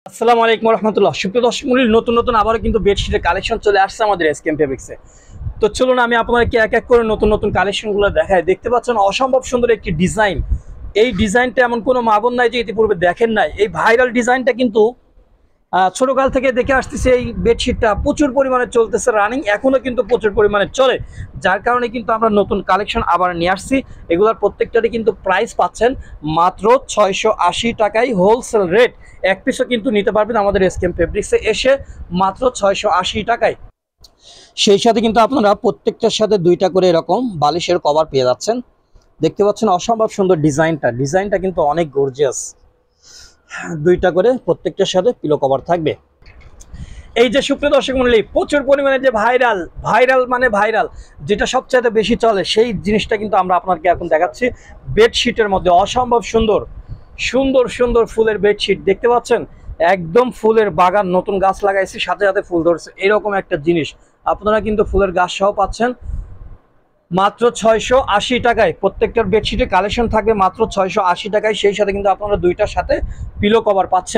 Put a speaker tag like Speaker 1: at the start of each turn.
Speaker 1: আসসালামু আলাইকুম রহমতুল্লাহ। সুপ্রিয় দর্শক মণ্ডলী, নতুন নতুন আবারও কিন্তু বেডশিটের কালেকশন চলে আসছে আমাদের এসকেএম ফেব্রিক্সে। তো চলুন আমি আপনাদেরকে এক এক করে নতুন নতুন কালেকশনগুলো দেখাই। দেখতে পাচ্ছেন অসম্ভব সুন্দর একটি ডিজাইন। এই ডিজাইনটা এমন কোনো মা বোন নাই যে ইতিপূর্বে দেখেন নাই। এই ভাইরাল ডিজাইনটা কিন্তু ছোটকাল থেকে দেখে আসতেছে। এই বেডশিটটা প্রচুর পরিমাণে চলতেছে, রানিং এখনো কিন্তু প্রচুর পরিমাণে চলে, যার কারণে কিন্তু আমরা নতুন কালেকশন আবার নিয়ে আসছি। এগুলোর প্রত্যেকটারই কিন্তু প্রাইস পাচ্ছেন মাত্র 680 টাকায়, হোলসেল রেট। এক পিসও কিন্তু নিতে পারবেন আমাদের এসকেএম ফেব্রিক্সে এসে মাত্র 680 টাকায়। সেই সাথে কিন্তু আপনারা প্রত্যেকটার সাথে দুইটা করে এরকম বালিশের কভার পেয়ে যাচ্ছেন। দেখতে পাচ্ছেন অসম্ভব সুন্দর ডিজাইনটা কিন্তু অনেক গর্জিয়াস। দুইটা করে প্রত্যেকটার সাথে পিলো কভার থাকবে। এই যে সুপ্রিয় দর্শক মণ্ডলী, প্রচুর পরিমাণে যে ভাইরাল যেটা সবচেয়ে বেশি চলে, সেই জিনিসটা কিন্তু আমরা আপনাকে এখন দেখাচ্ছি। বেডশিটের মধ্যে অসম্ভব সুন্দর সুন্দর সুন্দর ফুলের বেডশিট দেখতে পাচ্ছেন। একদম ফুলের বাগান, নতুন গাছ লাগাইছি, সাথে সাথে ফুল ধরছে, এরকম একটা জিনিস আপনারা কিন্তু ফুলের গাছ সহ পাচ্ছেন মাত্র 680 টাকায়। প্রত্যেকটার বেডশিটের কালেকশন থাকবে মাত্র 680 টাকায়। সেই সাথে কিন্তু আপনারা দুইটার সাথে পিলো কভার পাচ্ছেন।